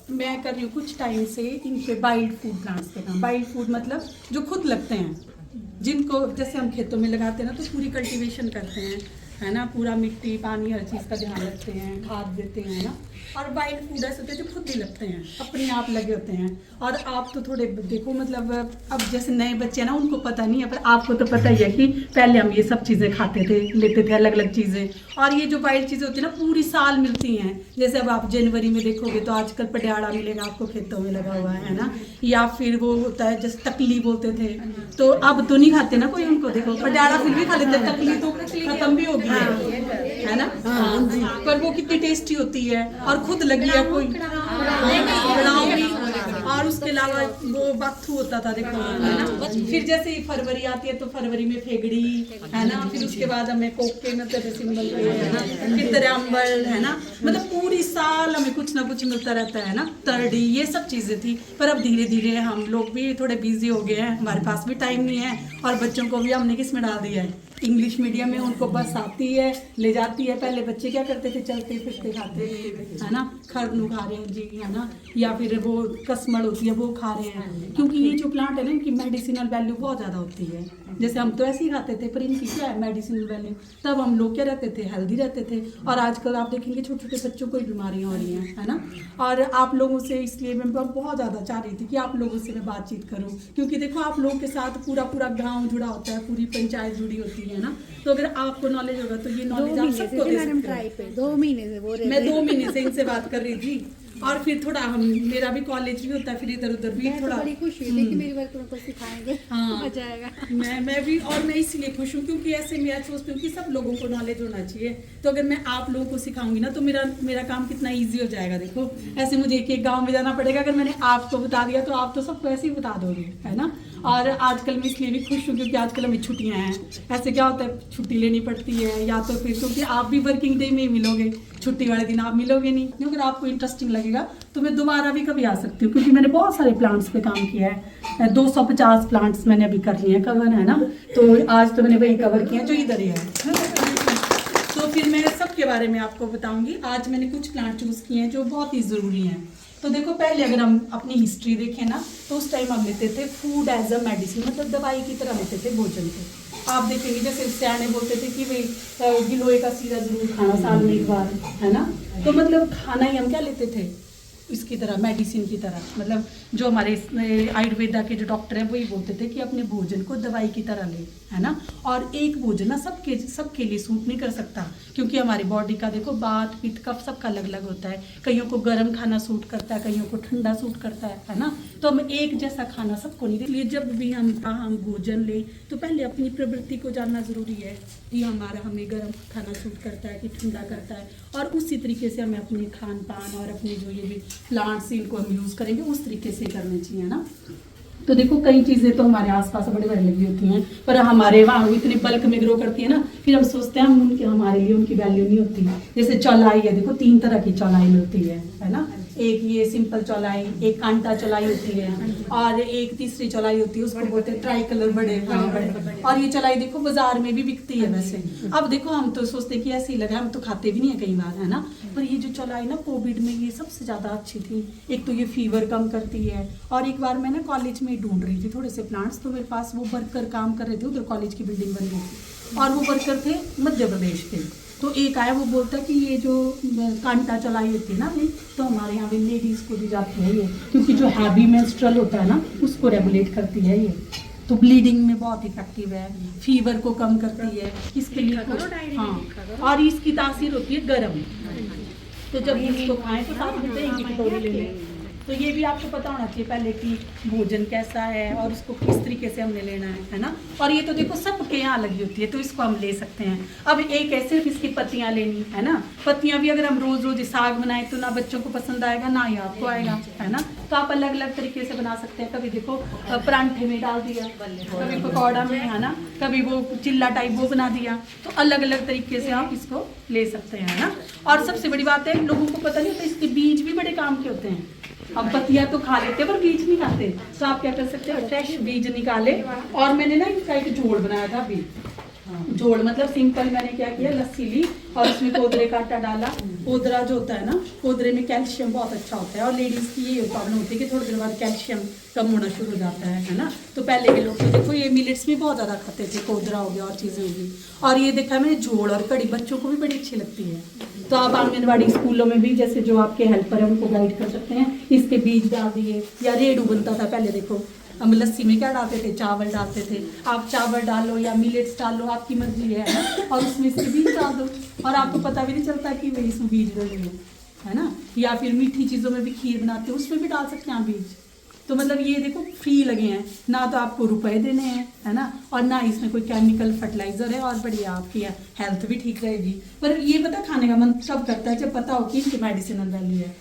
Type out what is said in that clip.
मैं कर रही हूँ कुछ टाइम से इनके वाइल्ड फूड प्लांट्स पे काम। वाइल्ड फूड मतलब जो खुद लगते हैं, जिनको जैसे हम खेतों में लगाते हैं ना, तो पूरी कल्टीवेशन करते हैं, है ना, पूरा मिट्टी पानी हर चीज़ का ध्यान रखते हैं, खाद देते हैं ना। और वाइल्ड फूड ऐसे होते हैं जो खुद ही लगते हैं, अपने आप लगे होते हैं। और आप तो थोड़े देखो मतलब अब जैसे नए बच्चे हैं ना, उनको पता नहीं है, पर आपको तो पता ही है कि पहले हम ये सब चीज़ें खाते थे, लेते थे अलग अलग चीज़ें। और ये जो वाइल्ड चीज़ें होती है ना, पूरी साल मिलती हैं। जैसे अब आप जनवरी में देखोगे तो आजकल पटियाड़ा मिलेगा आपको, खेतों में लगा हुआ है ना। या फिर वो होता है जैसे तकली बोलते थे, तो अब तो नहीं खाते ना कोई उनको। देखो पटियाड़ा फिर भी खा लेते हैं, तकली तो खत्म भी हो गई है ना। पर वो कितनी टेस्टी होती है और खुद लगी है कोई बनाऊंगी। और उसके अलावा वो बाथू होता था देखो, है ना। फिर जैसे ही फरवरी आती है तो फरवरी में फेगड़ी, है ना। फिर उसके बाद हमें कोके मतलब सिंबल है ना, फिर तरंबल, है ना। मतलब पूरी साल हमें कुछ ना कुछ मिलता रहता है ना। तरडी, ये सब चीजें थी। पर अब धीरे धीरे हम लोग भी थोड़े बिजी हो गए हैं, हमारे पास भी टाइम नहीं है। और बच्चों को भी हमने किस में डाल दिया है, इंग्लिश मीडियम में। उनको बस आती है, ले जाती है। पहले बच्चे क्या करते थे, चलते फिरते खाते, है ना। खरनू खा रहे हैं जी, है ना। या फिर वो कसमड़ होती है वो खा रहे हैं, क्योंकि ये जो प्लांट है ना, इनकी मेडिसिनल वैल्यू बहुत ज़्यादा होती है। जैसे हम तो ऐसे ही खाते थे, पर इनकी क्या है मेडिसिनल वैल्यू। तब हम लोग क्या रहते थे, हेल्दी रहते थे। और आजकल आप देखेंगे छोटे छोटे बच्चों को ही बीमारियाँ हो रही हैं, है ना। और आप लोगों से इसलिए मैं बहुत ज़्यादा चाह रही थी कि आप लोगों से मैं बातचीत करूँ, क्योंकि देखो आप लोगों के साथ पूरा पूरा गाँव जुड़ा होता है, पूरी पंचायत जुड़ी होती है ना। तो अगर आपको नॉलेज होगा तो ये नॉलेज आप सबको दे सकते हो। 2 महीने से बोल रहे थे। मैं 2 महीने से इनसे बात कर रही थी। और फिर थोड़ा मेरा भी कॉलेज भी होता है, फिर इधर उधर भी थोड़ा बड़ी खुश हुई थी कि मेरी वर्क उनको सिखाएंगे। हाँ मजा आएगा। मैं भी, और मैं इसलिए खुश हूँ क्योंकि ऐसे मैं सोचती हूँ कि सब लोगों को नॉलेज होना चाहिए। तो अगर मैं आप लोगों को सिखाऊंगी ना, तो मेरा काम कितना ईजी हो जाएगा। देखो ऐसे मुझे एक गाँव में जाना पड़ेगा, अगर मैंने आपको बता दिया तो आप तो सबको ऐसे ही बता दोगे, है ना। और आजकल मैं इसलिए भी खुश हूँ क्योंकि आजकल हमें छुट्टियाँ हैं। ऐसे क्या होता है, छुट्टी लेनी पड़ती है, या तो फिर क्योंकि आप भी वर्किंग डे में ही मिलोगे, छुट्टी वाले दिन आप मिलोगे नहीं। अगर आपको इंटरेस्टिंग लगेगा तो मैं दोबारा भी कभी आ सकती हूँ, क्योंकि मैंने बहुत सारे प्लांट्स पे काम किया है। 250 प्लांट्स मैंने अभी कर लिए हैं कवर, है ना। तो आज तो मैंने वही कवर किया जो इधर ही है। तो फिर मैं सबके बारे में आपको बताऊंगी। आज मैंने कुछ प्लांट चूज किए हैं जो बहुत ही ज़रूरी हैं। तो देखो पहले अगर हम अपनी हिस्ट्री देखें ना, तो उस टाइम हम लेते थे फूड एज अ मेडिसिन, मतलब दवाई की तरह लेते थे भोजन को। आप देखेंगे जैसे सियाने बोलते थे कि भाई गिलोय का सीरा जरूर खाना साल में एक बार, है ना। तो मतलब खाना ही हम क्या लेते थे, इसकी तरह मेडिसिन की तरह। मतलब जो हमारे आयुर्वेदा के जो डॉक्टर हैं वही बोलते थे कि अपने भोजन को दवाई की तरह ले, है ना। और एक भोजन ना सबके लिए सूट नहीं कर सकता, क्योंकि हमारी बॉडी का देखो बात पित्त कफ सबका अलग अलग होता है। कईयों को गर्म खाना सूट करता है, कईयों को ठंडा सूट करता है ना। तो हम एक जैसा खाना सबको नहीं। इसलिए जब भी हम भोजन लें तो पहले अपनी प्रवृत्ति को जानना जरूरी है कि हमें गर्म खाना सूट करता है कि ठंडा करता है। और उसी तरीके से हमें अपने खान पान और अपने जो ये भी प्लांट्स इनको हम यूज़ करेंगे उस तरीके से करने चाहिए ना। तो देखो कई चीज़ें तो हमारे आसपास बड़े बड़े लगी होती हैं, पर हमारे वहाँ इतने बल्क में ग्रो करती है ना, फिर हम सोचते हैं हमारे लिए उनकी वैल्यू नहीं होती। जैसे चौलाई है, देखो 3 तरह की चौलाई मिलती है ना। एक ये सिंपल चौलाई, एक कांटा चौलाई होती है, और एक तीसरी चौलाई होती है, उसको बोलते हैं ट्राई कलर बड़े। और ये चौलाई देखो बाजार में भी बिकती है वैसे। अब देखो हम तो सोचते हैं कि ऐसे ही लगा, हम तो खाते भी नहीं है कई बार, है ना। पर ये जो चौलाई ना कोविड में ये सबसे ज़्यादा अच्छी थी। एक तो ये फीवर कम करती है। और एक बार मैं ना कॉलेज में ढूंढ रही थी थोड़े से प्लांट्स, तो मेरे पास वो वर्कर काम कर रहे थे, उधर कॉलेज की बिल्डिंग बन गई थी, और वो वर्कर थे मध्य प्रदेश के। तो एक आया, वो बोलता कि ये जो कांटा चलाई होती है ना भाई, तो हमारे यहाँ भी लेडीज़ को दी जाती है ये, क्योंकि जो हैवी मेंस्ट्रुअल होता है ना उसको रेगुलेट करती है ये। तो ब्लीडिंग में बहुत इफेक्टिव है, फीवर को कम करती है, इसके लिए हाँ। और इसकी तासीर होती है गर्म। तो जब इसको खाएं तो साथ में दही की कटोरी ले लें। तो ये भी आपको पता होना चाहिए पहले कि भोजन कैसा है और उसको किस तरीके से हमने लेना है ना। और ये तो देखो सबके यहाँ लगी होती है, तो इसको हम ले सकते हैं। अब एक है सिर्फ इसकी पत्तियाँ लेनी, है ना। पत्तियाँ भी अगर हम रोज़ रोज़ साग बनाए तो ना बच्चों को पसंद आएगा ना ही आपको आएगा, है ना। तो आप अलग अलग तरीके से बना सकते हैं। कभी देखो परांठे में डाल दिया, कभी पकौड़ा में, है ना, कभी वो चिल्ला टाइप वो बना दिया। तो अलग अलग तरीके से आप इसको ले सकते हैं ना। और सबसे बड़ी बात है, लोगों को पता नहीं होता इसके बीज भी बड़े काम के होते हैं। अब पत्तियां तो खा लेते हैं पर बीज नहीं खाते, तो आप क्या कर सकते हैं, फ्रेश बीज निकाले। और मैंने ना इनका एक झोल बनाया था। अभी झोल मतलब सिंपल मैंने क्या किया, लस्सी ली और उसमें कोदरे का आटा डाला, ओदरा जो होता है ना, ओदरे में कैल्शियम बहुत अच्छा होता है, और लेडीज़ की ये प्रॉब्लम होती है कि थोड़ी देर बाद कैल्शियम कम होना शुरू हो जाता है ना। तो पहले के लोग तो देखो ये मिलेट्स भी बहुत ज़्यादा खाते थे, कोदरा हो गया और चीज़ें होगी। और ये देखा मैंने झोल और कड़ी बच्चों को भी बड़ी अच्छी लगती है। तो आप आंगनबाड़ी स्कूलों में भी जैसे जो आपके हेल्पर है उनको गाइड कर सकते हैं, इसके बीज डाल दिए, या रेड़ू बनता था पहले देखो, हम लस्सी में क्या डालते थे, चावल डालते थे। आप चावल डालो या मिलेट्स डालो, आपकी मर्जी है ना, और उसमें इसके बीज डाल दो और आपको पता भी नहीं चलता कि वही इसमें बीज डले हैं, है ना। या फिर मीठी चीज़ों में भी खीर बनाते हो, उसमें भी डाल सकते हैं आप बीज। तो मतलब ये देखो फ्री लगे हैं ना, तो आपको रुपए देने हैं, है ना, और ना इसमें कोई केमिकल फर्टिलाइजर है, और बढ़िया आपकी हेल्थ भी ठीक रहेगी। पर ये पता खाने का मन तब करता है जब पता हो कि इनकी मेडिसिनल वैल्यू है।